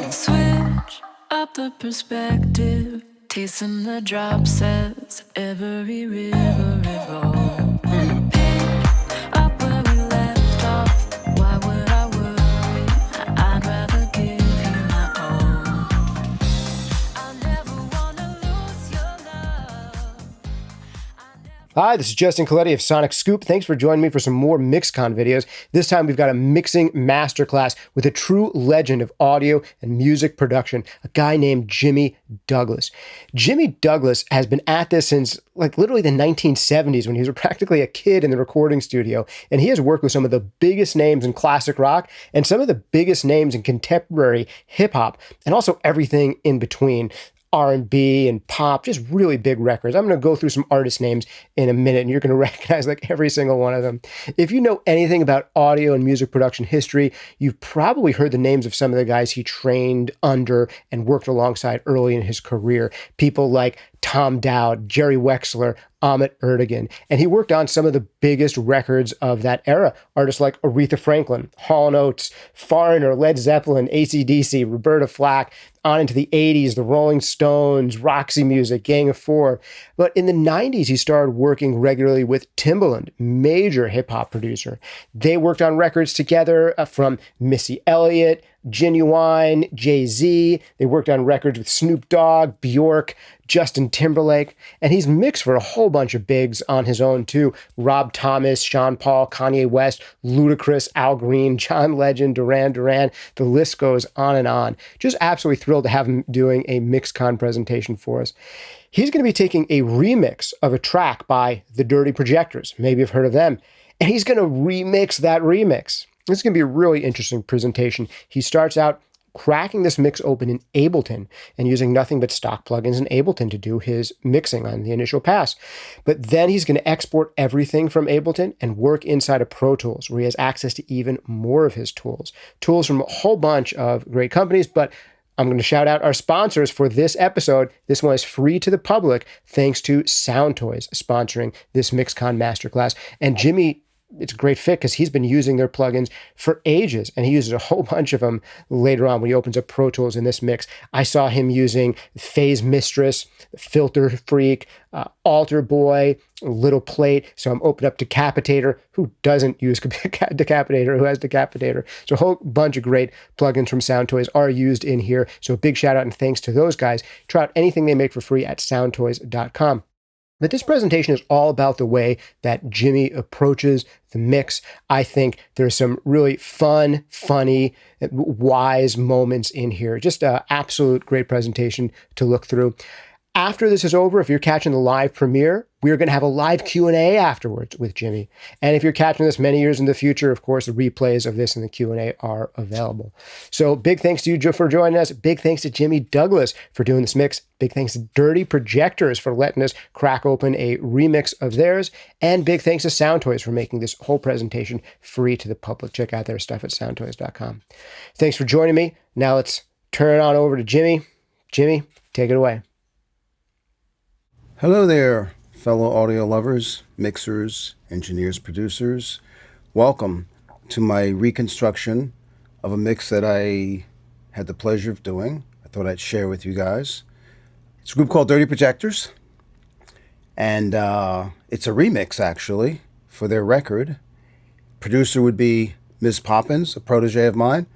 Switch up the perspective, tasting the drops as every river evolves. Pick up where we left off. Why would I worry? I'd rather give you my all. I'll never wanna lose your love. Hi, this is Justin Coletti of SonicScoop. Thanks for joining me for some more MixCon videos. This time we've got a mixing masterclass with a true legend of audio and music production, a guy named Jimmy Douglas. Jimmy Douglas has been at this since literally the 1970s when he was practically a kid in the recording studio, and he has worked with some of the biggest names in classic rock and some of the biggest names in contemporary hip-hop, and also everything in between. R&B and pop, just really big records. I'm going to go through some artist names in a minute, and you're going to recognize every single one of them. If you know anything about audio and music production history, you've probably heard the names of some of the guys he trained under and worked alongside early in his career. People like Tom Dowd, Jerry Wexler, Ahmet Ertegun, and he worked on some of the biggest records of that era. Artists like Aretha Franklin, Hall & Oates, Foreigner, Led Zeppelin, AC/DC, Roberta, Flack, on into the 80s, the Rolling Stones, Roxy Music, Gang of Four. But in the 90s, he started working regularly with Timberlake, major hip-hop producer. They worked on records together from Missy, Elliot, Ginuwine, Jay-Z. They worked on records with Snoop Dogg, Bjork, Justin Timberlake, and he's mixed for a whole bunch of bigs on his own too. Rob Thomas, Sean Paul, Kanye West, Ludacris, Al Green, John Legend, Duran Duran. The list goes on and on. Just absolutely thrilled to have him doing a MixCon presentation for us. He's going to be taking a remix of a track by the Dirty Projectors. Maybe you've heard of them. And he's going to remix that remix. This is going to be a really interesting presentation. He starts out cracking this mix open in Ableton and using nothing but stock plugins in Ableton to do his mixing on the initial pass. But then he's going to export everything from Ableton and work inside of Pro Tools, where he has access to even more of his tools. Tools from a whole bunch of great companies, but I'm going to shout out our sponsors for this episode. This one is free to the public thanks to Soundtoys sponsoring this MixCon Masterclass. And Jimmy, it's a great fit because he's been using their plugins for ages, and he uses a whole bunch of them later on when he opens up Pro Tools in this mix. I saw him using Phase Mistress, Filter Freak, Alter Boy, Little Plate. So I'm opening up Decapitator. Who doesn't use Decapitator? Who has Decapitator? So a whole bunch of great plugins from Soundtoys are used in here. So a big shout out and thanks to those guys. Try out anything they make for free at soundtoys.com. But this presentation is all about the way that Jimmy approaches the mix. I think there's some really fun, funny, wise moments in here. Just an absolute great presentation to look through. After this is over, if you're catching the live premiere, we're going to have a live Q&A afterwards with Jimmy. And if you're catching this many years in the future, of course, the replays of this and the Q&A are available. So big thanks to you for joining us. Big thanks to Jimmy Douglas for doing this mix. Big thanks to Dirty Projectors for letting us crack open a remix of theirs. And big thanks to Soundtoys for making this whole presentation free to the public. Check out their stuff at soundtoys.com. Thanks for joining me. Now let's turn it on over to Jimmy. Jimmy, take it away. Hello there, fellow audio lovers, mixers, engineers, producers. Welcome to my reconstruction of a mix that I had the pleasure of doing. I thought I'd share with you guys. It's a group called Dirty Projectors, and it's a remix, actually, for their record. Producer would be Ms. Poppinz, a protege of mine.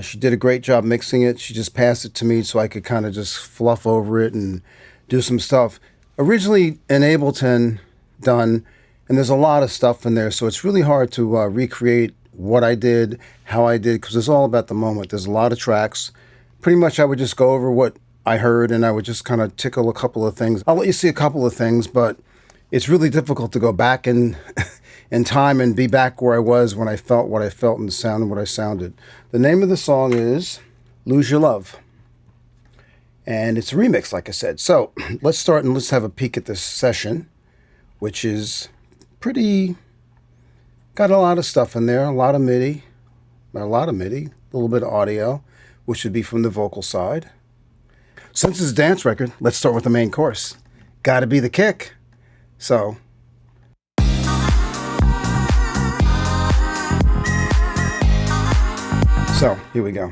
She did a great job mixing it. She just passed it to me so I could kind of just fluff over it and do some stuff. Originally in Ableton done, and there's a lot of stuff in there, so it's really hard to recreate what I did, how I did, because it's all about the moment. There's a lot of tracks. Pretty much I would just go over what I heard, and I would just kind of tickle a couple of things. I'll let you see a couple of things, but it's really difficult to go back in time and be back where I was when I felt what I felt and sounded what I sounded. The name of the song is Lose Your Love. And it's a remix, like I said. So let's start and let's have a peek at this session, which is got a lot of stuff in there, a lot of MIDI, a little bit of audio, which would be from the vocal side. Since it's a dance record, let's start with the main chorus. Gotta be the kick. So here we go.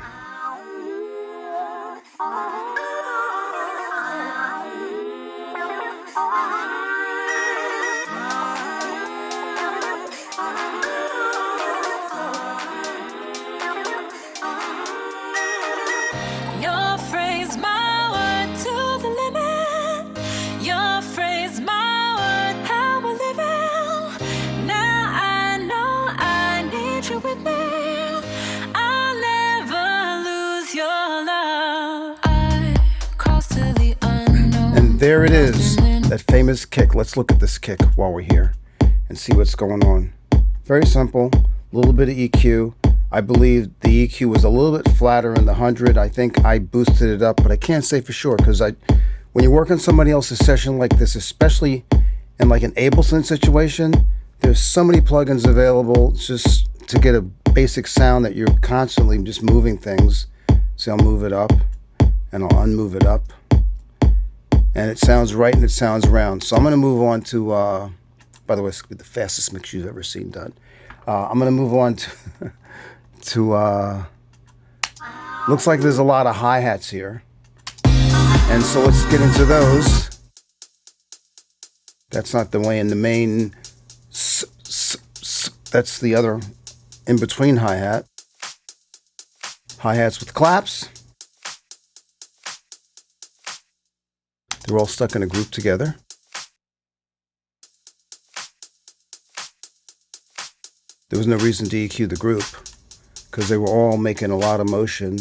Your phrase, my word to the limit. Your phrase, my word, how we're living. Now I know I need you with me. I'll never lose your love. I cross to the unknown. And there it is, that famous kick. Let's look at this kick while we're here and see what's going on. Very simple, a little bit of EQ. I believe the EQ was a little bit flatter in the 100. I think I boosted it up, but I can't say for sure because when you work on somebody else's session like this, especially in like an Ableton situation, there's so many plugins available just to get a basic sound that you're constantly just moving things. See, I'll move it up and I'll unmove it up. And it sounds right and it sounds round. So I'm going to move on to, by the way, it's the fastest mix you've ever seen done. I'm going to move on to looks like there's a lot of hi-hats here. And so let's get into those. That's not the way in the main, that's the other in-between hi-hat. Hi-hats with claps. They're all stuck in a group together. There was no reason to EQ the group because they were all making a lot of motion.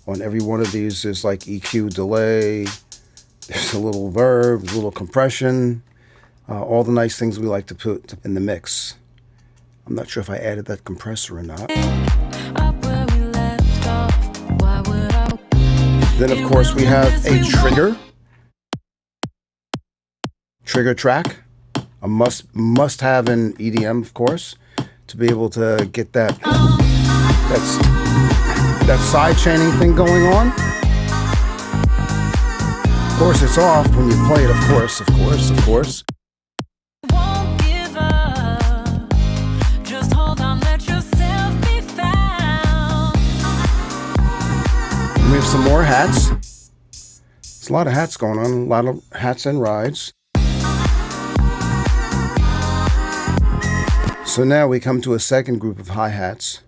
On every one of these, there's like EQ delay, there's a little verb, a little compression, all the nice things we like to put in the mix. I'm not sure if I added that compressor or not. Then, of course, we have a trigger track, a must have in EDM, of course, to be able to get that side chaining thing going on. Of course, it's off when you play it. Of course. Won't give up. Just hold on, let yourself be found. And we have some more hats. There's a lot of hats going on, a lot of hats and rides. So now we come to a second group of hi-hats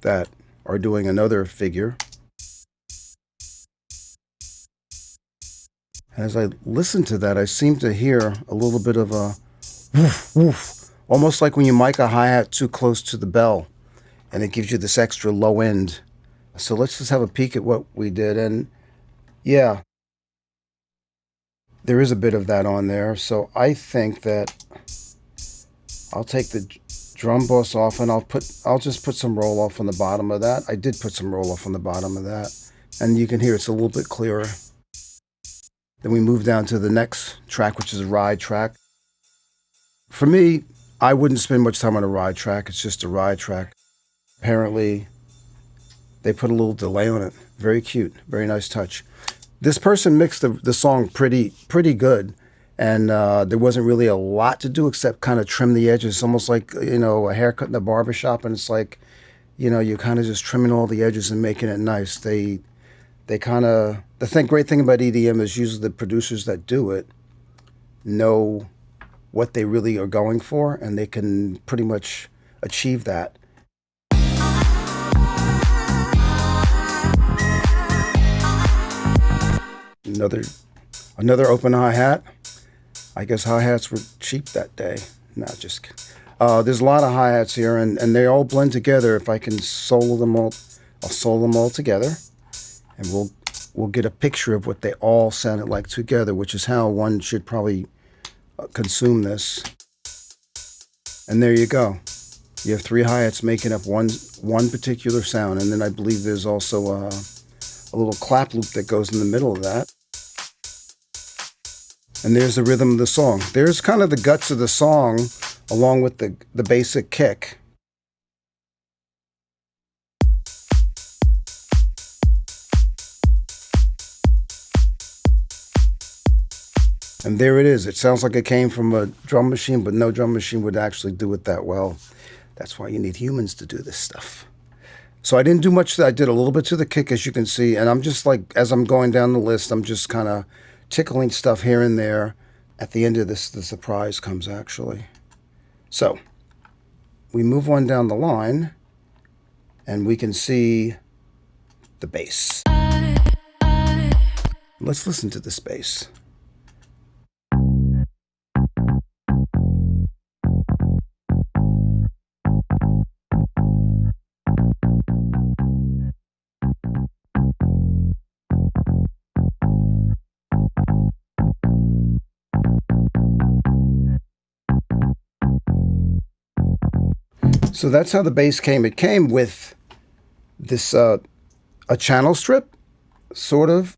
that are doing another figure. And as I listen to that, I seem to hear a little bit of a woof, woof, almost like when you mic a hi-hat too close to the bell and it gives you this extra low end. So let's just have a peek at what we did. And yeah, there is a bit of that on there. So I think that I'll take the drum bus off and I'll just put some roll off on the bottom of that. I did put some roll off on the bottom of that. And you can hear it's a little bit clearer. Then we move down to the next track, which is a ride track. For me, I wouldn't spend much time on a ride track. It's just a ride track. Apparently, they put a little delay on it. Very cute, very nice touch. This person mixed the song pretty good. And there wasn't really a lot to do except kind of trim the edges. It's almost like, a haircut in the barbershop. And it's like, you're kind of just trimming all the edges and making it nice. They kind of, great thing about EDM is usually the producers that do it know what they really are going for. And they can pretty much achieve that. Another open hi-hat. I guess hi-hats were cheap that day. No, just kidding. There's a lot of hi-hats here, and they all blend together. If I can solo them all, I'll solo them all together, and we'll get a picture of what they all sounded like together, which is how one should probably consume this. And there you go. You have three hi-hats making up one particular sound, and then I believe there's also a little clap loop that goes in the middle of that. And there's the rhythm of the song. There's kind of the guts of the song along with the basic kick. And there it is. It sounds like it came from a drum machine, but no drum machine would actually do it that well. That's why you need humans to do this stuff. So I didn't do much. I did a little bit to the kick, as you can see. And I'm just like, as I'm going down the list, I'm just kind of tickling stuff here and there. At the end of this, the surprise comes, actually. So we move on down the line, and we can see the bass. Let's listen to this bass. So that's how the bass came. It came with this a channel strip, sort of.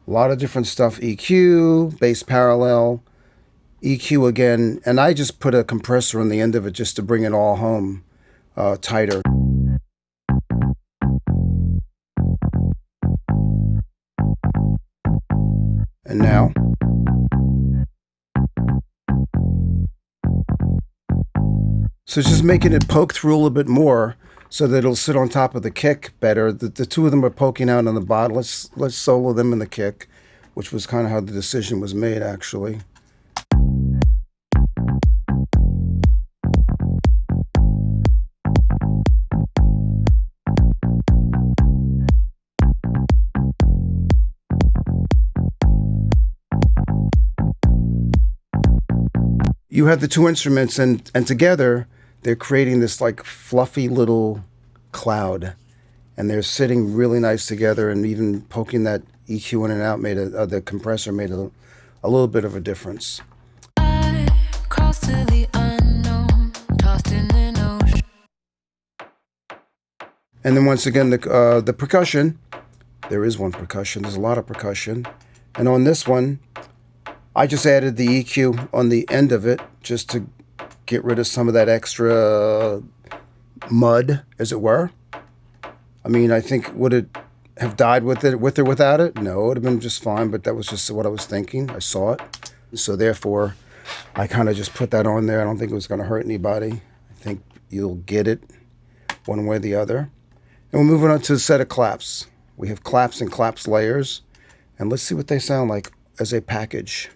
A lot of different stuff, EQ, bass parallel, EQ again, and I just put a compressor on the end of it just to bring it all home tighter. And now. So it's just making it poke through a little bit more so that it'll sit on top of the kick better. The two of them are poking out on the bottom. Let's solo them in the kick, which was kind of how the decision was made, actually. You have the two instruments, and together they're creating this like fluffy little cloud, and they're sitting really nice together, and even poking that EQ in and out made the compressor made a little bit of a difference. I crossed to the unknown, tossed in an ocean. And then once again, the percussion, there is one percussion, there's a lot of percussion. And on this one, I just added the EQ on the end of it just to get rid of some of that extra mud, as it were. I mean, I think, would it have died with or without it? No, it would have been just fine, but that was just what I was thinking. I saw it. So therefore, I kind of just put that on there. I don't think it was going to hurt anybody. I think you'll get it one way or the other. And we're moving on to a set of claps. We have claps and claps layers. And let's see what they sound like as a package.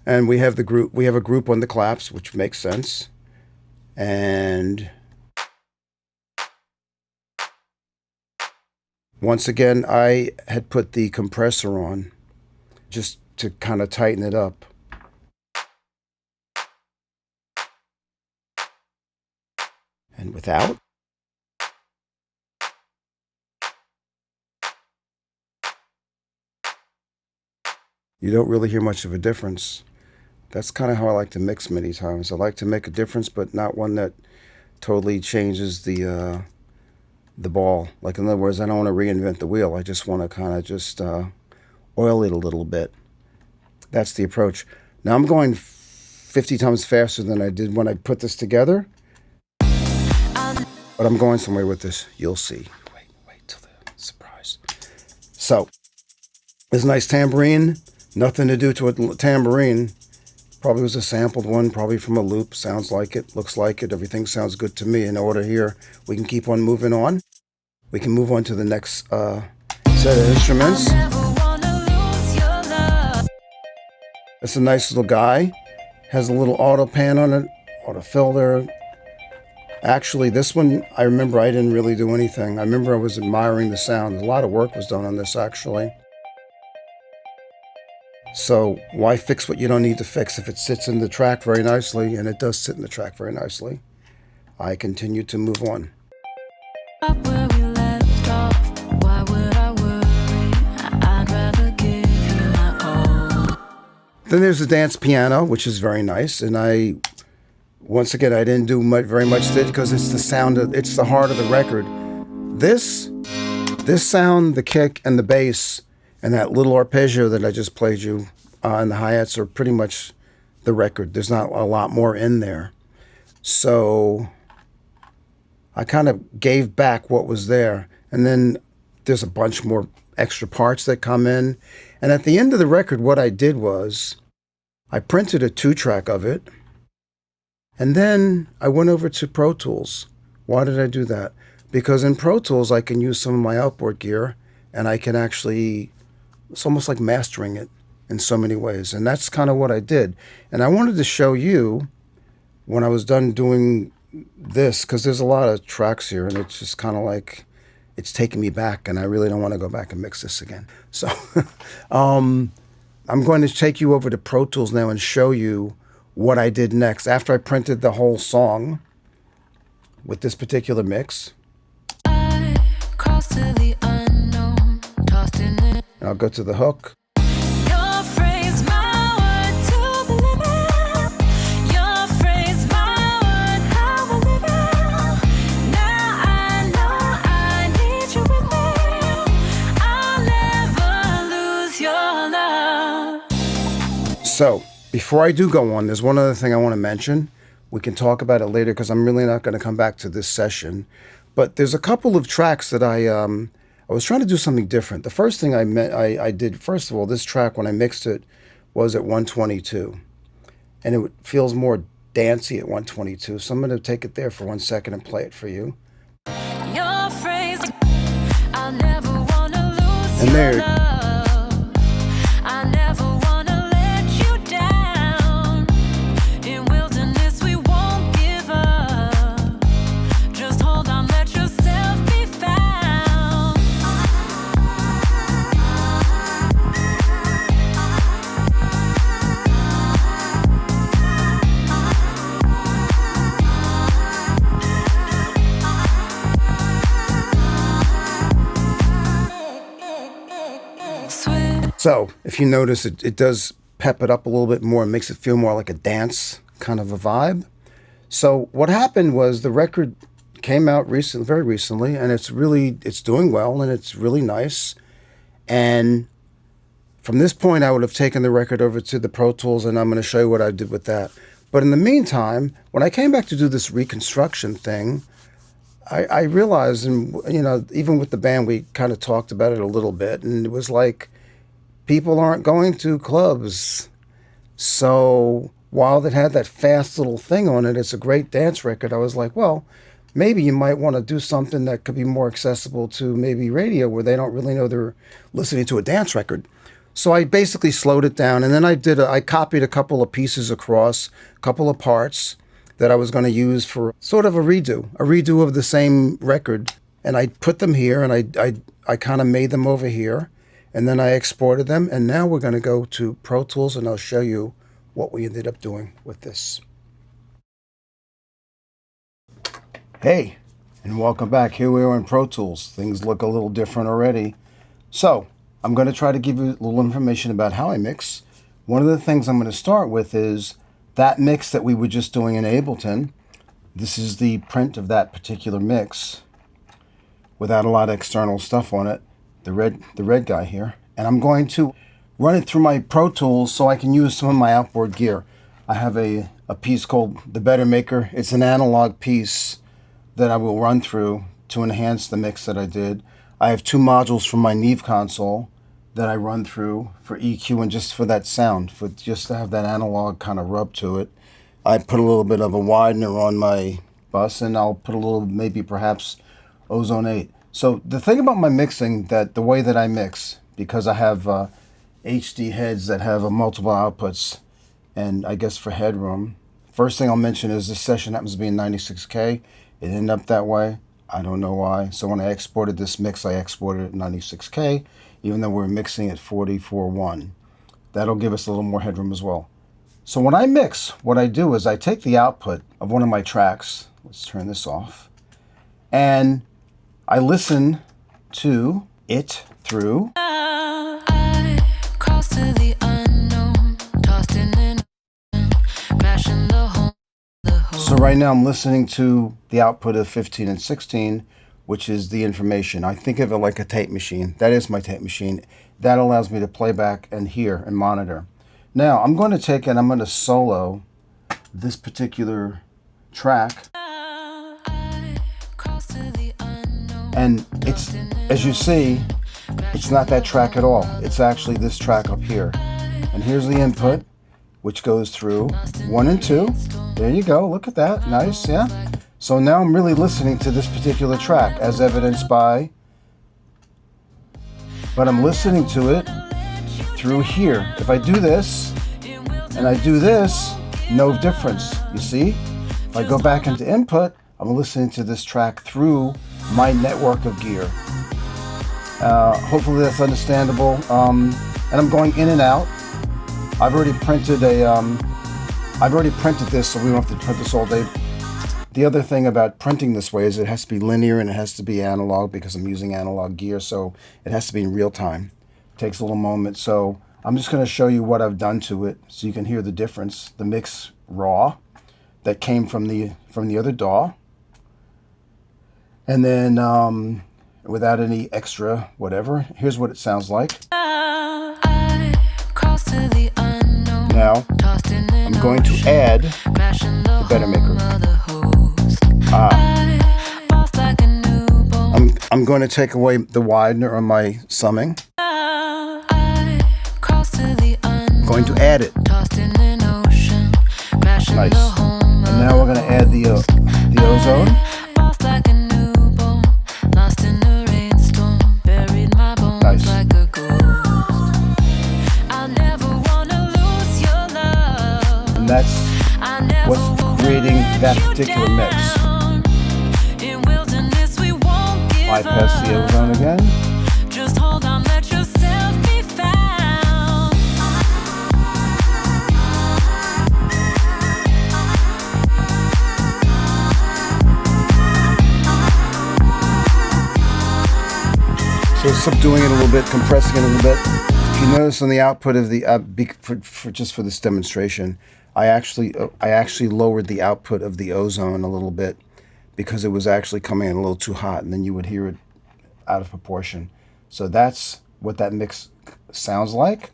And we have a group on the claps, which makes sense. And once again, I had put the compressor on just to kind of tighten it up. And without. You don't really hear much of a difference. That's kind of how I like to mix many times. I like to make a difference, but not one that totally changes the ball. Like, in other words, I don't want to reinvent the wheel. I just want to kind of just oil it a little bit. That's the approach. Now I'm going 50 times faster than I did when I put this together. But I'm going somewhere with this. You'll see. Wait till the surprise. So, this nice tambourine. Nothing to do to a tambourine. Probably was a sampled one, probably from a loop. Sounds like it, looks like it. Everything sounds good to me. In order here, we can keep on moving on. We can move on to the next set of instruments. It's a nice little guy. Has a little auto pan on it, auto filter. Actually, this one, I remember I didn't really do anything. I remember I was admiring the sound. A lot of work was done on this, actually. So why fix what you don't need to fix if it sits in the track very nicely? And it does sit in the track very nicely. I continue to move on. Up where we left off, why would I worry? I'd rather give you my all. Then there's the dance piano, which is very nice. And once again, I didn't do very much to it because it's the sound, it's the heart of the record. This sound, the kick and the bass, and that little arpeggio that I just played you and the hi-hats are pretty much the record. There's not a lot more in there. So I kind of gave back what was there. And then there's a bunch more extra parts that come in. And at the end of the record, what I did was I printed a 2-track of it. And then I went over to Pro Tools. Why did I do that? Because in Pro Tools, I can use some of my outboard gear and I can actually, it's almost like mastering it in so many ways. And that's kind of what I did. And I wanted to show you, when I was done doing this because there's a lot of tracks here, and it's just kind of like it's taking me back, and I really don't want to go back and mix this again. So I'm going to take you over to Pro Tools now and show you what I did next. After I printed the whole song with this particular mix, I crossed to the unknown, tossed in the and I'll go to the hook. your phrase, my word to the limit. Your phrase, my word, how I live it. Now I know I need you with me. I'll never lose your love. So before I do go on, there's one other thing I want to mention. We can talk about it later because I'm really not going to come back to this session. But there's a couple of tracks that I was trying to do something different. The first thing I did, first of all, this track when I mixed it was at 122. And it feels more dancey at 122. So I'm going to take it there for 1 second and play it for you. Your phrase, I'll never wanna lose And your there- love. I never wanna let you down. In wilderness we won't give up. Just hold on, let yourself be found. Sweet. So if you notice, it does pep it up a little bit more and makes it feel more like a dance kind of a vibe. So what happened was the record came out very recently, and it's doing well, and it's really nice. And from this point, I would have taken the record over to the Pro Tools, and I'm going to show you what I did with that. But in the meantime, when I came back to do this reconstruction thing, I realized, and even with the band, we kind of talked about it a little bit, and it was like, people aren't going to clubs. So while it had that fast little thing on it, it's a great dance record. I was like, well, maybe you might want to do something that could be more accessible to maybe radio where they don't really know they're listening to a dance record. So I basically slowed it down, and then I copied a couple of pieces across, a couple of parts that I was going to use for sort of a redo of the same record. And I put them here, and I kind of made them over here. And then I exported them, and now we're going to go to Pro Tools, and I'll show you what we ended up doing with this. Hey, and welcome back. Here we are in Pro Tools. Things look a little different already. So I'm going to try to give you a little information about how I mix. One of the things I'm going to start with is that mix that we were just doing in Ableton. This is the print of that particular mix without a lot of external stuff on it. The red guy here, and I'm going to run it through my Pro Tools so I can use some of my outboard gear. I have a piece called the Better Maker. It's an analog piece that I will run through to enhance the mix that I did. I have 2 modules from my Neve console that I run through for EQ and just for that sound, for just to have that analog kind of rub to it. I put a little bit of a widener on my bus, and I'll put a little, maybe perhaps Ozone 8. So the thing about my mixing, that the way that I mix, because I have HD heads that have multiple outputs, and I guess for headroom, first thing I'll mention is this session happens to be in 96K. It ended up that way. I don't know why. So when I exported this mix, I exported it at 96K, even though we're mixing at 44.1. That'll give us a little more headroom as well. So when I mix, what I do is I take the output of one of my tracks. Let's turn this off. And I listen to it through. I crossed to the unknown, tossed in and crashing the home. So right now I'm listening to the output of 15 and 16, which is the information. I think of it like a tape machine. That is my tape machine. That allows me to play back and hear and monitor. Now I'm going to take and I'm going to solo this particular track. And it's, as you see, it's not that track at all. It's actually this track up here. And here's the input, which goes through 1 and 2. There you go. Look at that. Nice, yeah? So now I'm really listening to this particular track, as evidenced by, but I'm listening to it through here. If I do this, and I do this, no difference. You see? If If I go back into input, I'm listening to this track through my network of gear. Hopefully that's understandable. And I'm going in and out. I've already printed this, so we don't have to print this all day. The other thing about printing this way is it has to be linear and it has to be analog because I'm using analog gear, so it has to be in real time. It takes a little moment, so I'm just going to show you what I've done to it so you can hear the difference. The mix raw that came from the other DAW, and then without any extra whatever. Here's what it sounds like. Now I'm going to add the better maker. I'm going to take away the widener on my summing. I'm going to add it. Nice. And now we're going to add the ozone. Nice. And that's what's creating that particular mix. Bypass the ozone again. Just hold on, let yourself be found. So subduing it a little bit, compressing it a little bit. If you notice on the output of the just for this demonstration, I actually lowered the output of the ozone a little bit, because it was actually coming in a little too hot, and then you would hear it out of proportion. So that's what that mix sounds like.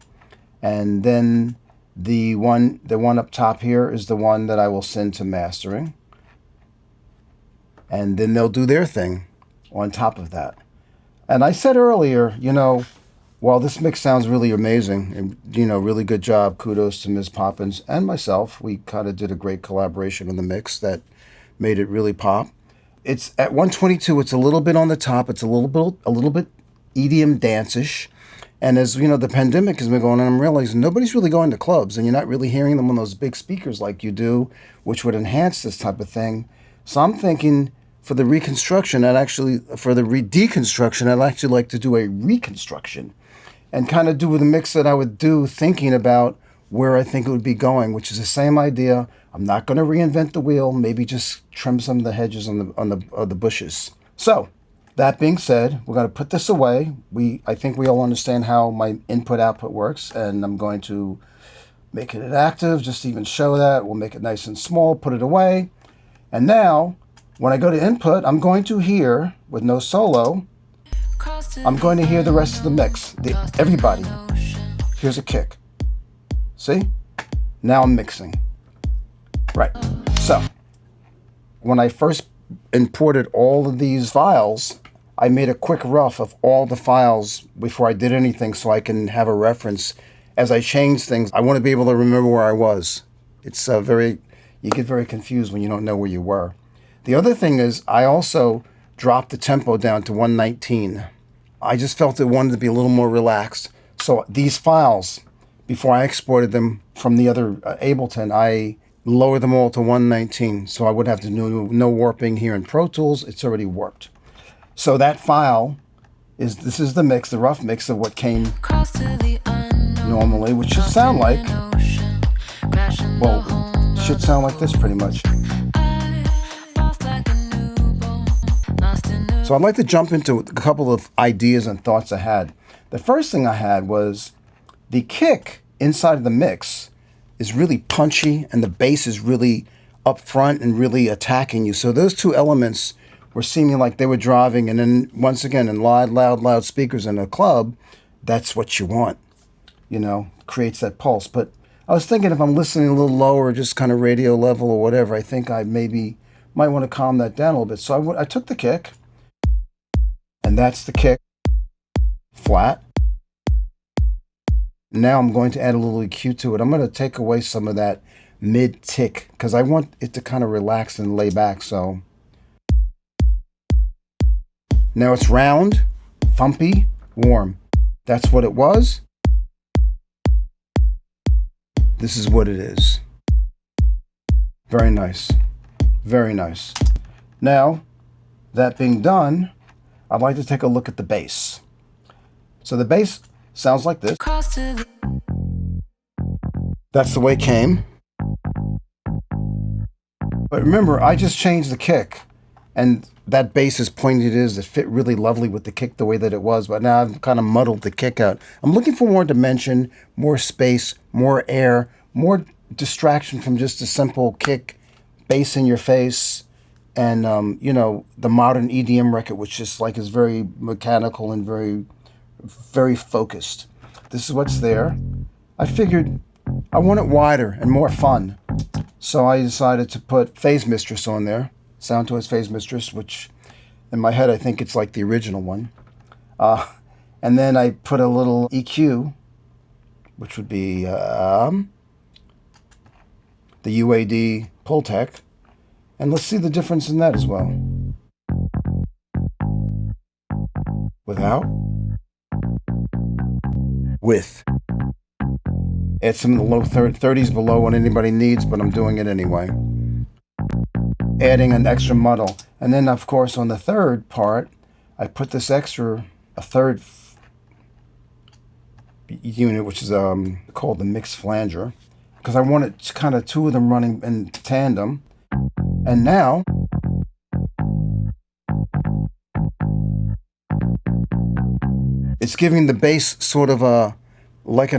And then the one up top here is the one that I will send to mastering. And then they'll do their thing on top of that. And I said earlier, while this mix sounds really amazing, and really good job, kudos to Ms. Poppinz and myself. We kind of did a great collaboration on the mix that made it really pop. It's at 122. It's a little bit on the top. It's a little bit EDM dance-ish. And as the pandemic has been going on, I'm realizing nobody's really going to clubs, and you're not really hearing them on those big speakers like you do, which would enhance this type of thing. So I'm thinking for the reconstruction, deconstruction, I'd actually like to do a reconstruction and kind of do the mix that I would do, thinking about where I think it would be going, which is the same idea. I'm not going to reinvent the wheel, maybe just trim some of the hedges on the bushes. So, that being said, we're going to put this away. I think we all understand how my input-output works, and I'm going to make it inactive, just to even show that. We'll make it nice and small, put it away. And now, when I go to input, I'm going to hear, with no solo, I'm going to hear the rest of the mix. Everybody. Here's a kick. See? Now I'm mixing. Right. So, when I first imported all of these files, I made a quick rough of all the files before I did anything so I can have a reference. As I change things, I want to be able to remember where I was. It's you get very confused when you don't know where you were. The other thing is I also dropped the tempo down to 119. I just felt it wanted to be a little more relaxed. So these files, before I exported them from the other Ableton, I lowered them all to 119. So I would have to do no warping here in Pro Tools. It's already warped. So that file this is the mix, the rough mix of what came normally, which should sound like, should sound like this pretty much. So I'd like to jump into a couple of ideas and thoughts I had. The first thing I had was the kick inside of the mix is really punchy and the bass is really up front and really attacking you. So those two elements were seeming like they were driving, and then once again, in loud speakers in a club, that's what you want, creates that pulse. But I was thinking if I'm listening a little lower, just kind of radio level or whatever, I think I maybe might want to calm that down a little bit. So I took the kick, and that's the kick, flat. Now I'm going to add a little EQ to it. I'm going to take away some of that mid-tick because I want it to kind of relax and lay back. So now it's round, thumpy, warm. That's what it was. This is what it is. Very nice. Very nice. Now, that being done, I'd like to take a look at the bass. So the bass sounds like this. That's the way it came. But remember, I just changed the kick, and that bass is pointed as it fit really lovely with the kick the way that it was, but now I've kind of muddled the kick out. I'm looking for more dimension, more space, more air, more distraction from just a simple kick, bass in your face, and you know, the modern EDM record, which just like is very mechanical and very, very focused. This is what's there. I figured I want it wider and more fun. So I decided to put Phase Mistress on there, Soundtoys Phase Mistress, which in my head I think it's like the original one. And then I put a little EQ, which would be the UAD Pultec. And let's see the difference in that as well. Without. With. Add some in the low 30s below what anybody needs, but I'm doing it anyway. Adding an extra muddle. And then, of course, on the third part, I put this extra, a third unit, which is called the mixed flanger, because I wanted kind of two of them running in tandem. And now, it's giving the bass sort of a like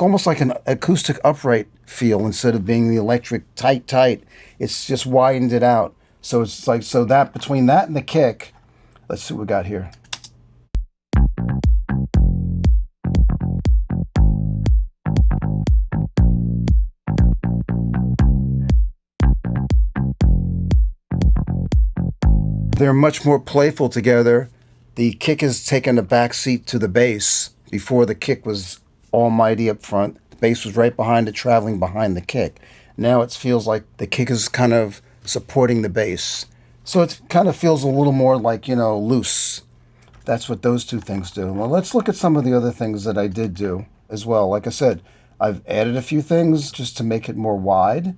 almost like an acoustic upright feel instead of being the electric tight. It's just widened it out. So it's like, so that between that and the kick, let's see what we got here. They're much more playful together. The kick has taken a back seat to the bass. Before, the kick was almighty up front. The bass was right behind it, traveling behind the kick. Now it feels like the kick is kind of supporting the bass. So it kind of feels a little more like, you know, loose. That's what those two things do. Well, let's look at some of the other things that I did do as well. Like I said, I've added a few things just to make it more wide.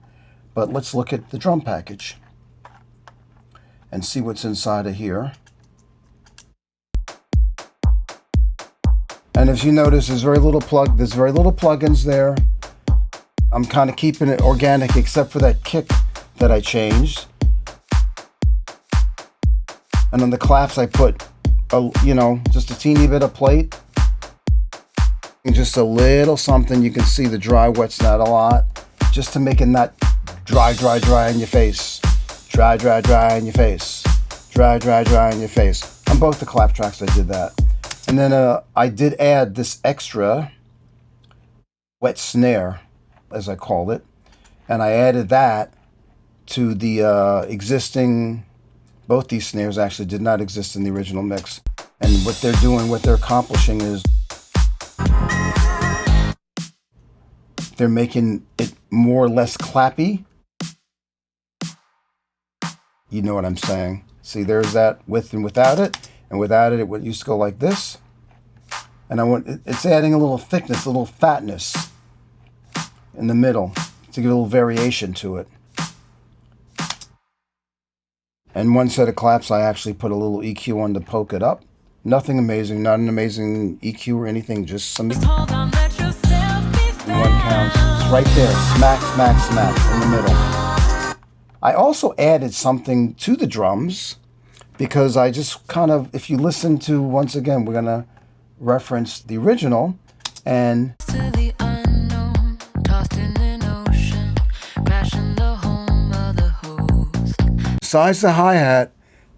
But let's look at the drum package and see what's inside of here. And as you notice, there's very little plugins there. I'm kind of keeping it organic except for that kick that I changed. And on the claps I put, just a teeny bit of plate. And just a little something. You can see the dry wet's not a lot. Just to make it not dry in your face. Dry in your face. Dry in your face. On both the clap tracks I did that. And then I did add this extra wet snare, as I called it. And I added that to the existing, both these snares actually did not exist in the original mix. And what they're doing, what they're accomplishing is they're making it more or less clappy. You know what I'm saying. See, there's that with and without it. And without it, it would used to go like this. And it's adding a little thickness, a little fatness in the middle to give a little variation to it. And one set of claps, I actually put a little EQ on to poke it up. Nothing amazing, not an amazing EQ or anything, just some. And one counts. It's right there, smack in the middle. I also added something to the drums because I just kind of, if you listen to, once again, we're going to reference the original, and besides the hi-hat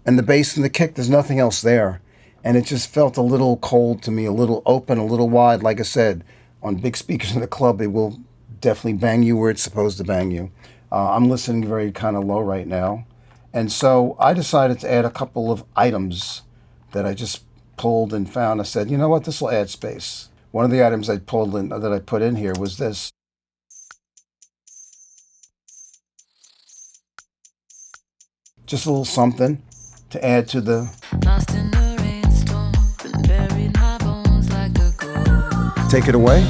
and the bass and the kick, there's nothing else there. And it just felt a little cold to me, a little open, a little wide. Like I said, on big speakers in the club, it will definitely bang you where it's supposed to bang you. I'm listening very kind of low right now. And so I decided to add a couple of items that I just pulled and found. I said, you know what, this will add space. One of the items I pulled in, that I put in here, was this. Just a little something to add to the. Take it away.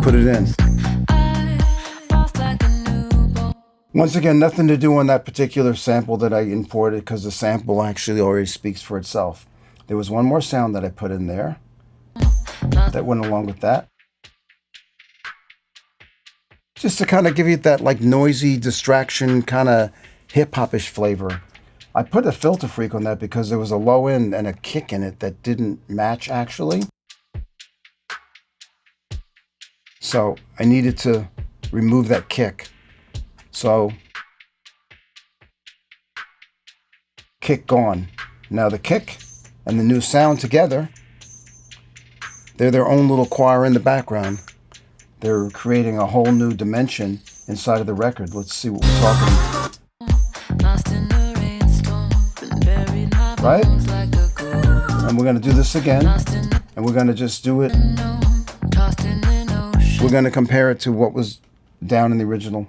Put it in. Once again, nothing to do on that particular sample that I imported because the sample actually already speaks for itself. There was one more sound that I put in there that went along with that. Just to kind of give you that like noisy distraction kind of hip-hop-ish flavor. I put a filter freak on that because there was a low end and a kick in it that didn't match actually. So I needed to remove that kick. So kick gone. Now the kick and the new sound together, they're their own little choir in the background. They're creating a whole new dimension inside of the record. Let's see what we're talking. Right? And we're going to do this again. And we're going to just do it. We're going to compare it to what was down in the original.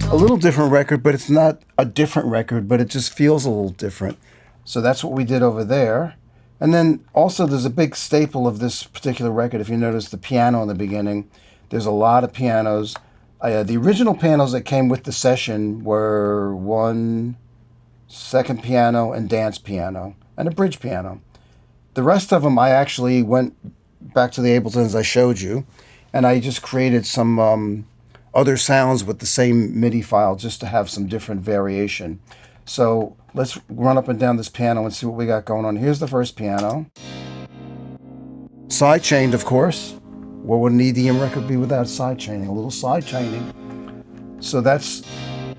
A little different record, but it's not a different record, but it just feels a little different. So that's what we did over there. And then also there's a big staple of this particular record. If you notice the piano in the beginning, there's a lot of pianos. The original pianos that came with the session were one second piano and dance piano and a bridge piano. The rest of them, I actually went back to the Abletons I showed you, and I just created some other sounds with the same MIDI file just to have some different variation. So let's run up and down this piano and see what we got going on. Here's the first piano. Side chained, of course. What would an EDM record be without side chaining? A little side chaining. So that's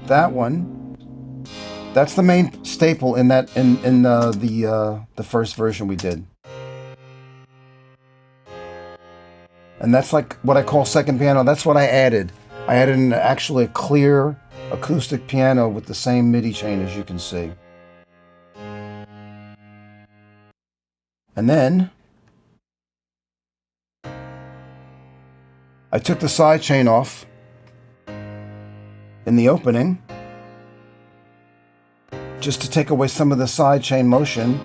that one. That's the main staple in that in the first version we did. And that's like what I call second piano. That's what I added. I added actually a clear acoustic piano with the same MIDI chain, as you can see. And then I took the side chain off in the opening just to take away some of the side chain motion.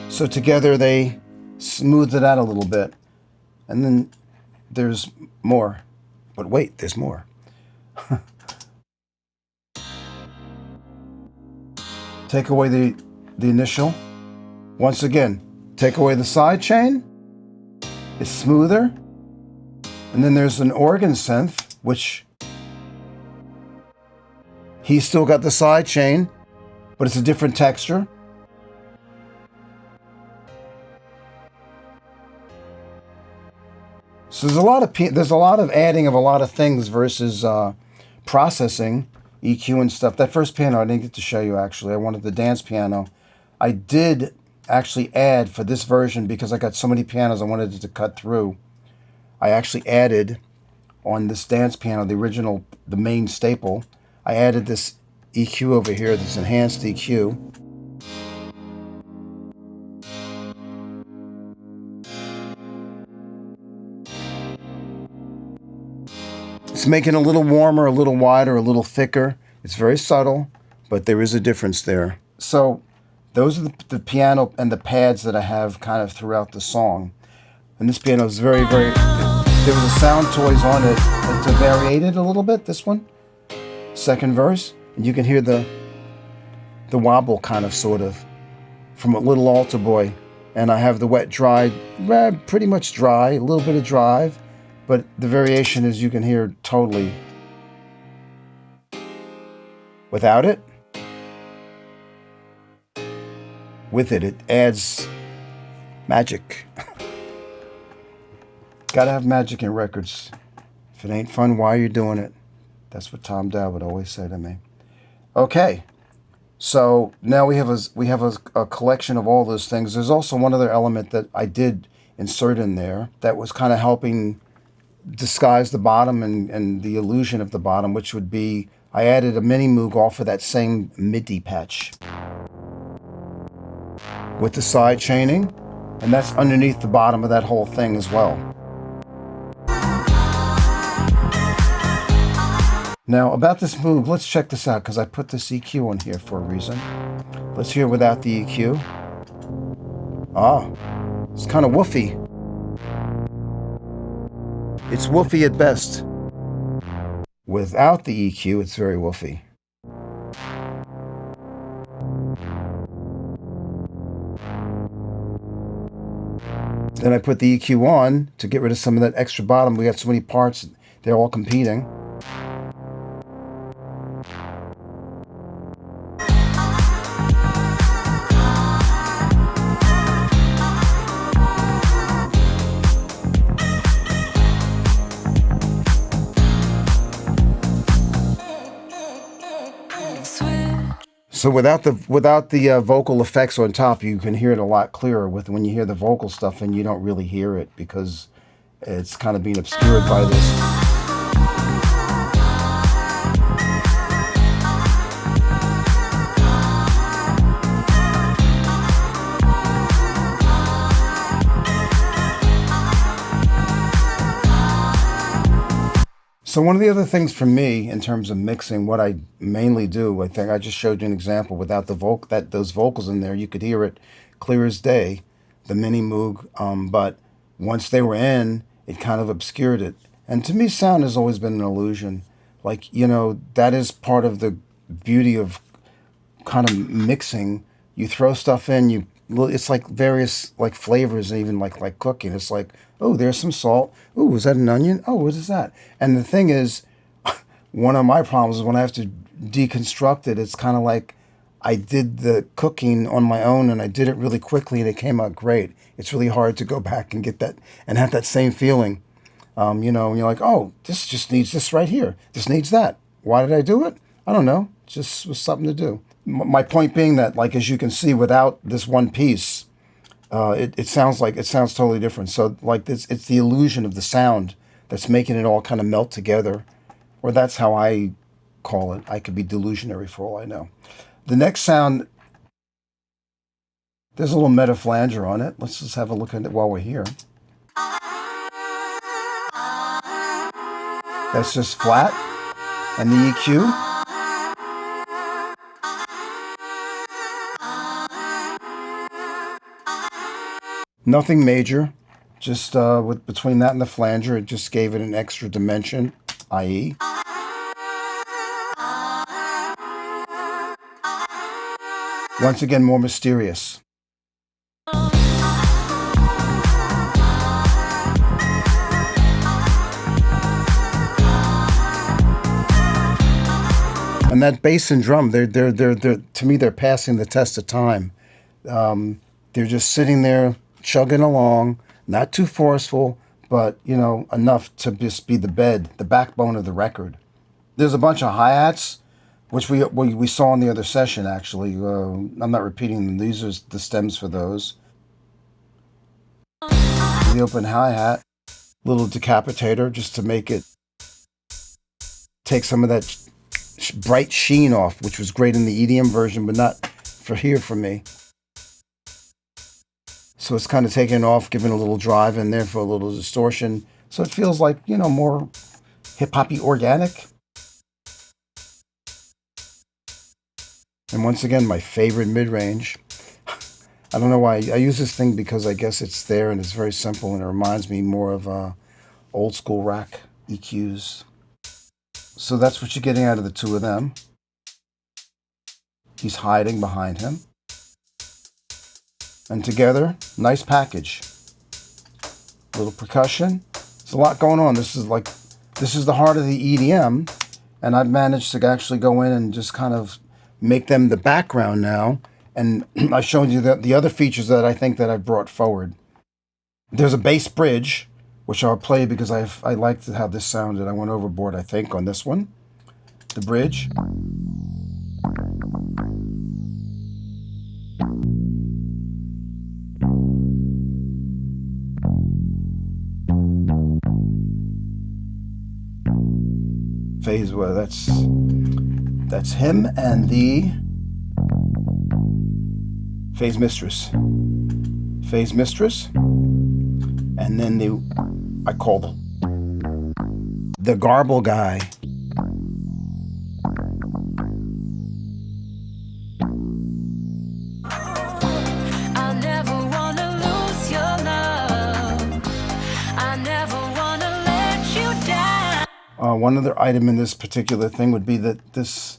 So together they smoothed it out a little bit. And then there's more. But wait, there's more. Take away the initial. Once again, take away the side chain. It's smoother. And then there's an organ synth, which he's still got the side chain, but it's a different texture. So there's a lot of adding of a lot of things versus processing, EQ and stuff. That first piano I didn't get to show you actually. I wanted the dance piano. I did actually add for this version because I got so many pianos I wanted it to cut through. I actually added on this dance piano, the original, the main staple, I added this EQ over here, this enhanced EQ. It's making it a little warmer, a little wider, a little thicker. It's very subtle, but there is a difference there. So those are the piano and the pads that I have kind of throughout the song. And this piano is very, very, there was a Sound Toys on it to variate it a little bit, this one. Second verse, and you can hear the wobble kind of, sort of, from a little altar boy. And I have the wet, dry, pretty much dry, a little bit of drive. But the variation, as you can hear, totally. Without it, with it, it adds magic. Gotta have magic in records. If it ain't fun, why are you doing it? That's what Tom Dowd would always say to me. Okay, so now we have a collection of all those things. There's also one other element that I did insert in there that was kind of helping disguise the bottom and the illusion of the bottom, which would be, I added a mini Moog off of that same MIDI patch with the side chaining, and that's underneath the bottom of that whole thing as well. Now, about this Moog, let's check this out, because I put this EQ on here for a reason. Let's hear without the EQ. Ah, it's kind of woofy. It's woofy at best. Without the EQ, it's very woofy. Then I put the EQ on to get rid of some of that extra bottom. We got so many parts, they're all competing. So without the vocal effects on top, you can hear it a lot clearer. When you hear the vocal stuff, and you don't really hear it because it's kind of being obscured by this. So one of the other things for me in terms of mixing, what I mainly do, I think I just showed you an example without the those vocals in there, you could hear it clear as day, the mini Moog. But once they were in, it kind of obscured it. And to me, sound has always been an illusion. Like, you know, that is part of the beauty of kind of mixing. You throw stuff in, it's like various like flavors, and even like cooking. It's like, oh, there's some salt. Oh, is that an onion? Oh, what is that? And the thing is, one of my problems is when I have to deconstruct it, it's kind of like I did the cooking on my own, and I did it really quickly, and it came out great. It's really hard to go back and get that and have that same feeling. You know, and you're like, oh, this just needs this right here. This needs that. Why did I do it? I don't know. It just was something to do. My point being that, like, as you can see, without this one piece, it sounds totally different. So like this, it's the illusion of the sound that's making it all kind of melt together, or that's how I call it. I could be delusionary for all I know. The next sound, there's a little meta flanger on it. Let's just have a look at it while we're here. That's just flat, and the EQ. Nothing major, just between that and the flanger, it just gave it an extra dimension, i.e. Once again, more mysterious. And that bass and drum, they're to me, they're passing the test of time. They're just sitting there, chugging along, not too forceful, but, you know, enough to just be the backbone of the record. There's a bunch of hi-hats, which we saw in the other session, actually. I'm not repeating them. These are the stems for those. The open hi-hat, little decapitator, just to make it take some of that bright sheen off, which was great in the EDM version, but not for here for me. So it's kind of taking off, giving a little drive in there for a little distortion. So it feels like, you know, more hip-hoppy organic. And once again, my favorite mid-range. I don't know why. I use this thing because I guess it's there and it's very simple, and it reminds me more of old school rack EQs. So that's what you're getting out of the two of them. He's hiding behind him. And together, nice package. Little percussion. There's a lot going on. This is the heart of the EDM, and I've managed to actually go in and just kind of make them the background now. And I showed you the other features that I think that I've brought forward. There's a bass bridge, which I'll play because I liked how this sounded. I went overboard, I think, on this one. The bridge. Phase, well, that's him and the Phase Mistress. Phase Mistress. And then I call the Garble guy. One other item in this particular thing would be that this,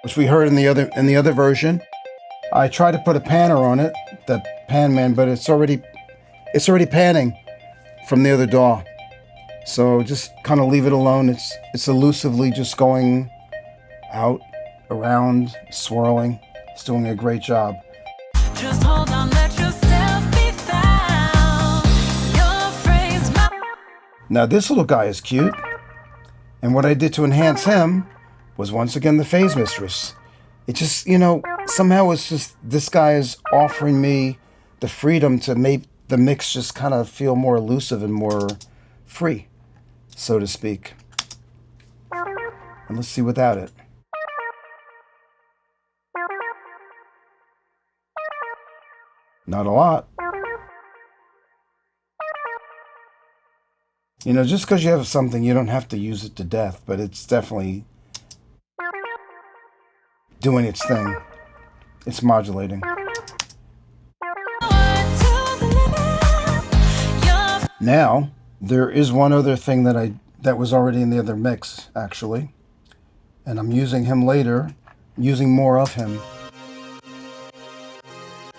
which we heard in the other version. I tried to put a panner on it, the pan man, but it's already panning from the other DAW. So just kind of leave it alone. It's elusively just going out, around, swirling. It's doing a great job. Just hold on, let yourself be found. Your phrase, Now this little guy is cute. And what I did to enhance him was once again the phase mistress. It just, somehow it's just, this guy is offering me the freedom to make the mix just kind of feel more elusive and more free, so to speak. And let's see without it. Not a lot. Just because you have something, you don't have to use it to death, but it's definitely doing its thing. It's modulating. Now, there is one other thing that was already in the other mix, actually. And I'm using him later, using more of him.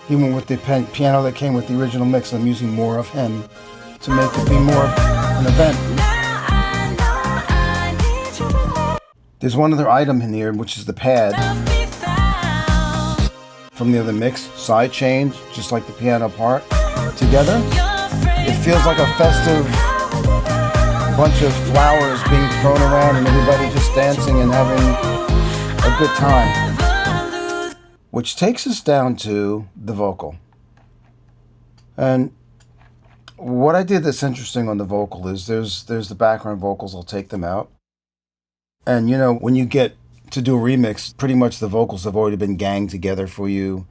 He went with the piano that came with the original mix, and I'm using more of him to make it be more of an event. There's one other item in here, which is the pad from the other mix. Side change, just like the piano part. Together, it feels like a festive bunch of flowers being thrown around and everybody just dancing and having a good time. Which takes us down to the vocal. And what I did that's interesting on the vocal is there's the background vocals. I'll take them out. And when you get to do a remix, pretty much the vocals have already been ganged together for you,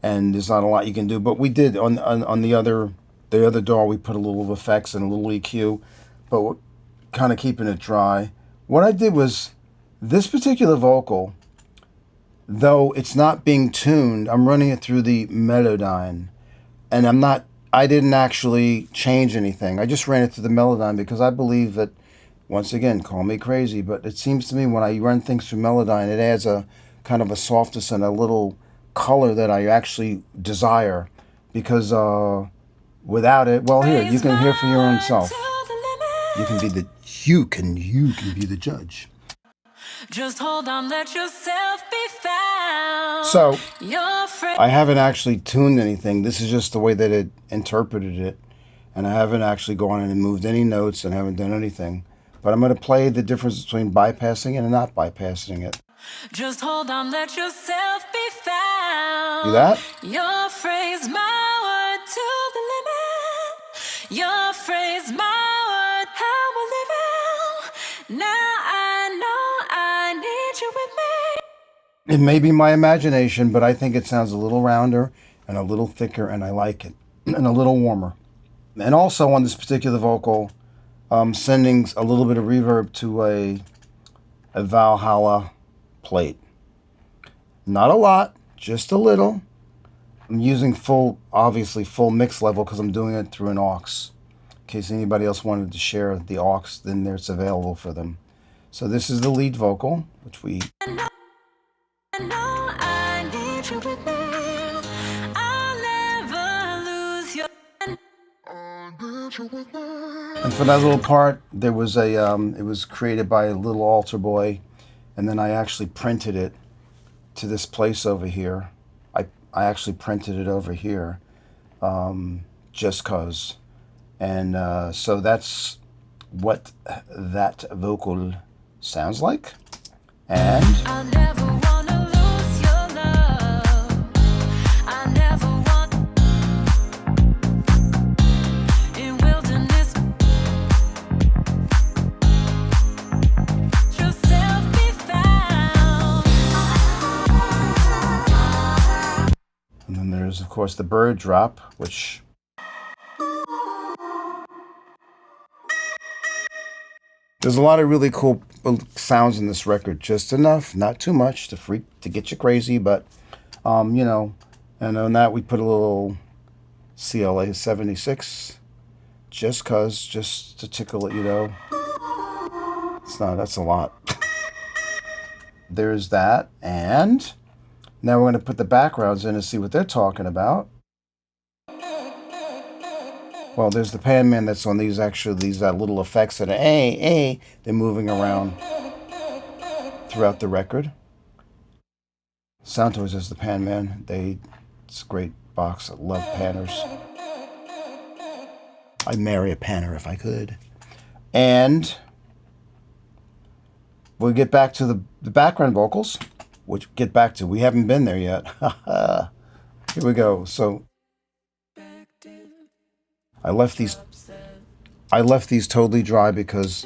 and there's not a lot you can do. But we did on the other DAW, we put a little effects and a little EQ, but we're kind of keeping it dry. What I did was this particular vocal, though it's not being tuned, I'm running it through the Melodyne, and I didn't actually change anything. I just ran it through the Melodyne because I believe that, once again, call me crazy, but it seems to me when I run things through Melodyne, it adds a kind of a softness and a little color that I actually desire, because without it, well, here, you can hear for your own self. You can be the judge. just hold on, let yourself be found. So, I haven't actually tuned anything. This is just the way that it interpreted it. And I haven't actually gone in and moved any notes and haven't done anything. But I'm going to play the difference between bypassing it and not bypassing it. Just hold on, let yourself be found. See that? Your phrase, my word to the limit. Your phrase, my word, how we're living. Now I know I need you with me. It may be my imagination, but I think it sounds a little rounder and a little thicker, and I like it. And a little warmer. And also on this particular vocal, sending a little bit of reverb to a Valhalla plate. Not a lot, just a little. I'm using obviously full mix level because I'm doing it through an aux. In case anybody else wanted to share the aux, then it's available for them. So this is the lead vocal, which we... I know I need you with me. I'll never lose you. And for that little part, there was it was created by a little altar boy, and then I actually printed it to this place over here. I actually printed it over here, just cause. And so that's what that vocal sounds like. And I'll never wanna lose your love. I never want in wilderness. Yourself be found. And then there's, of course, the bird drop, which... There's a lot of really cool sounds in this record. Just enough, not too much to get you crazy, but, you know, and on that we put a little CLA 76, just to tickle it, you know. It's not, that's a lot. There's that. And now we're going to put the backgrounds in and see what they're talking about. Well, there's the pan man that's on these little effects that are, they're moving around throughout the record. Santos is the pan man. It's a great box. I love panners. I'd marry a panner if I could. And we'll get back to the background vocals, which we haven't been there yet. Here we go. So I left these totally dry because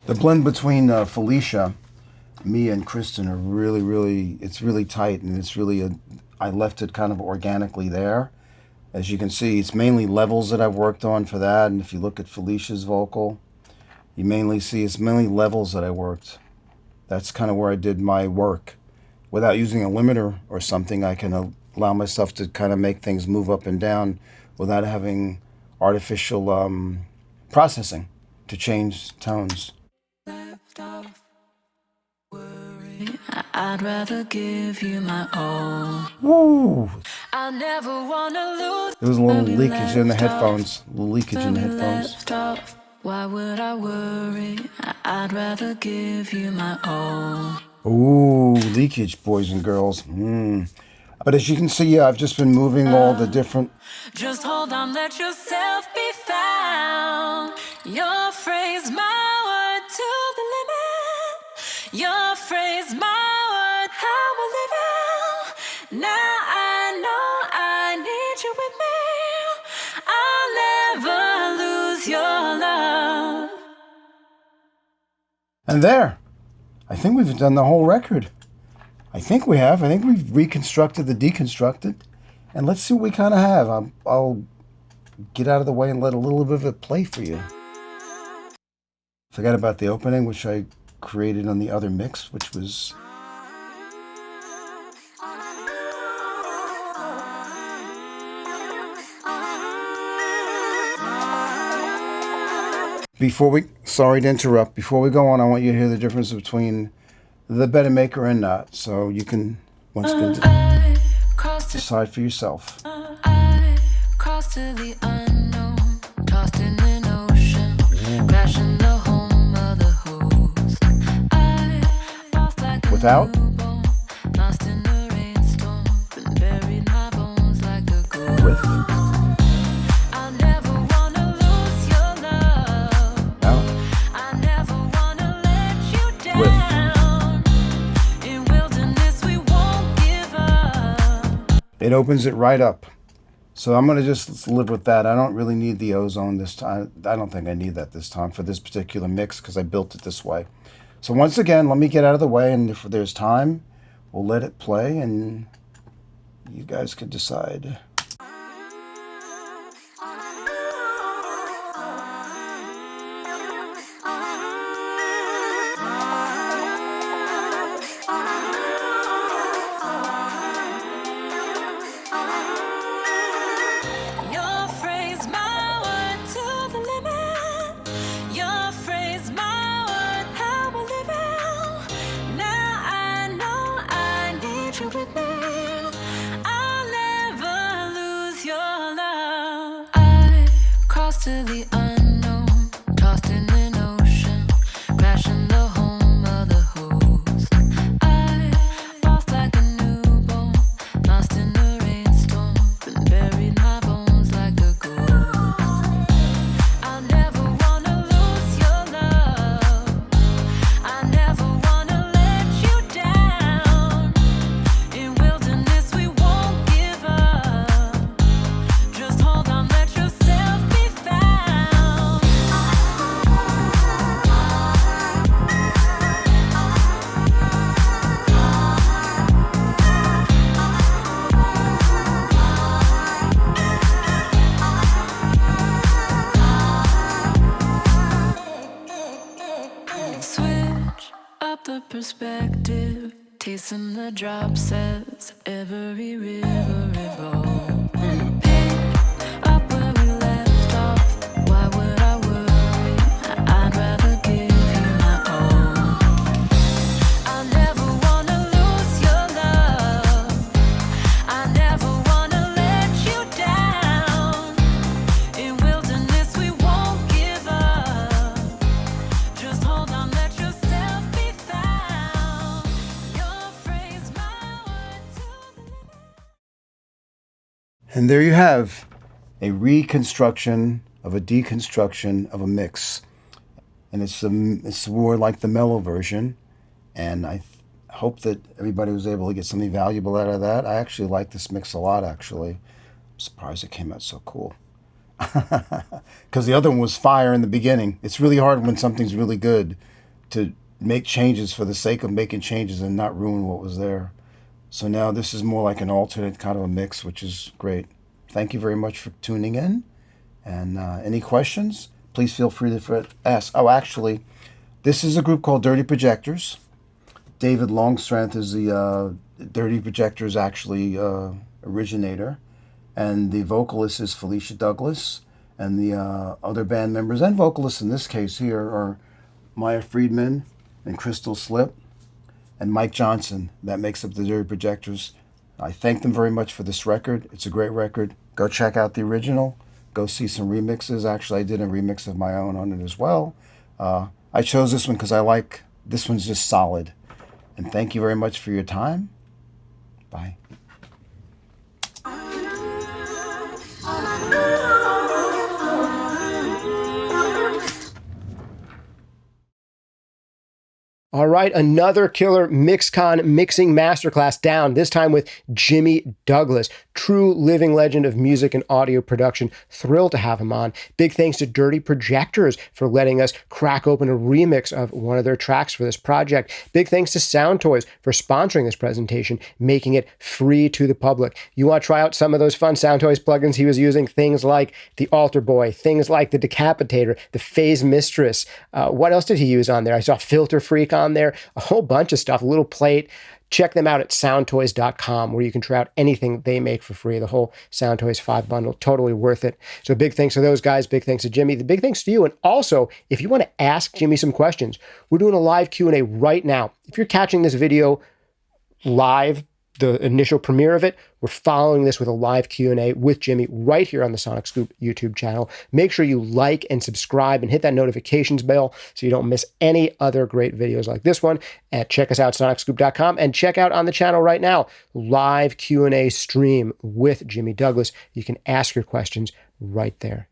the blend between Felicia, me, and Kristen are really, it's really tight, and it's really I left it kind of organically there. As you can see, it's mainly levels that I've worked on for that, and if you look at Felicia's vocal, you mainly see it's mainly levels that I worked. That's kind of where I did my work. Without using a limiter or something, I can allow myself to kind of make things move up and down without having artificial processing to change tones. I'd rather give you my all. Woo! I never wanna lose. There was a little leakage in the headphones. Why would I worry? I'd rather give you my all. Ooh, leakage, boys and girls. But as you can see, I've just been moving all the different... Just hold on, let yourself be found. Your phrase, my word to the limit. Your phrase, my word, how we're living. Now I know I need you with me. I'll never lose your love. And there. I think we've done the whole record. I think we have. I think we've reconstructed the deconstructed. And let's see what we kind of have. I'll get out of the way and let a little bit of it play for you. Forgot about the opening, which I created on the other mix, which was... sorry to interrupt. Before we go on, I want you to hear the difference between the better maker and not. So you can, once again, decide for yourself. I crossed to the unknown, tossed in an ocean, crashing the home of the host. I lost like Without? a newborn, lost in the rainstorm, but buried my bones like a ghost. With. I never wanna lose your love. Out. I never wanna let you down. With. In wilderness we won't give up. It opens it right up. So I'm going to just live with that. I don't really need the ozone this time. I don't think I need that this time for this particular mix because I built it this way. So once again, let me get out of the way, and if there's time, we'll let it play and you guys can decide. Your phrase, my word to the limit. Your phrase, my word, how we're living. Now I know I need you with me. I'll never lose your love. I crossed to the unknown, tossed in an ocean, crashing the home of the host. I lost like a newborn, lost in the rainstorm, but buried my bones like a ghost. I'll never wanna lose your love. I never wanna let you down. In wilderness we won't give up. Just hold on, let yourself be found. Switch up the perspective, tasting the drops as every river revolves. And there you have a reconstruction of a deconstruction of a mix. And it's more like the mellow version. And I hope that everybody was able to get something valuable out of that. I actually like this mix a lot, actually. I'm surprised it came out so cool. Because the other one was fire in the beginning. It's really hard when something's really good to make changes for the sake of making changes and not ruin what was there. So now this is more like an alternate kind of a mix, which is great. Thank you very much for tuning in. And any questions, please feel free to ask. Oh, actually, this is a group called Dirty Projectors. David Longstrength is the Dirty Projectors actually originator. And the vocalist is Felicia Douglas. And the other band members and vocalists in this case here are Maya Friedman and Crystal Slip and Mike Johnson. That makes up the Dirty Projectors. I thank them very much for this record. It's a great record. Go check out the original. Go see some remixes. Actually, I did a remix of my own on it as well. I chose this one because I like, this one's just solid. And thank you very much for your time. Bye. All right, another killer MixCon mixing masterclass down, this time with Jimmy Douglas, true living legend of music and audio production. Thrilled to have him on. Big thanks to Dirty Projectors for letting us crack open a remix of one of their tracks for this project. Big thanks to Sound Toys for sponsoring this presentation, making it free to the public. You want to try out some of those fun Sound Toys plugins he was using? Things like the Altar Boy, things like the Decapitator, the Phase Mistress. What else did he use on there? I saw Filter Freak on there, a whole bunch of stuff, a little plate. Check them out at soundtoys.com where you can try out anything they make for free. The whole Sound Toys 5 bundle, totally worth it. So big thanks to those guys. Big thanks to Jimmy. The big thanks to you. And also, if you want to ask Jimmy some questions, we're doing a live Q&A right now. If you're catching this video live, the initial premiere of it, we're following this with a live Q&A with Jimmy right here on the SonicScoop YouTube channel. Make sure you like and subscribe and hit that notifications bell so you don't miss any other great videos like this one. And check us out, SonicScoop.com, and check out on the channel right now, live Q&A stream with Jimmy Douglas. You can ask your questions right there.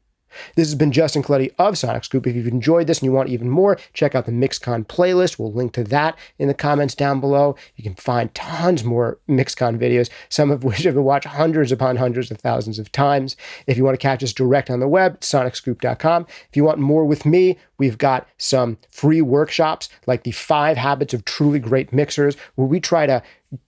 This has been Justin Coletti of SonicScoop. If you've enjoyed this and you want even more, check out the MixCon playlist. We'll link to that in the comments down below. You can find tons more MixCon videos, some of which have been watched hundreds upon hundreds of thousands of times. If you want to catch us direct on the web, SonicScoop.com. If you want more with me, we've got some free workshops like the 5 Habits of Truly Great Mixers, where we try to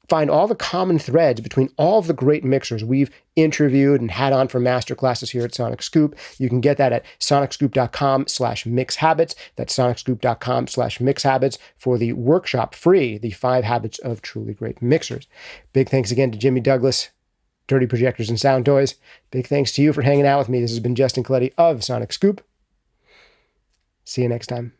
find all the common threads between all of the great mixers we've interviewed and had on for masterclasses here at SonicScoop. You can get that at SonicScoop.com/mixhabits. That's SonicScoop.com/mixhabits for the workshop free, the 5 Habits of Truly Great Mixers. Big thanks again to Jimmy Douglas, Dirty Projectors and Sound Toys. Big thanks to you for hanging out with me. This has been Justin Coletti of SonicScoop. See you next time.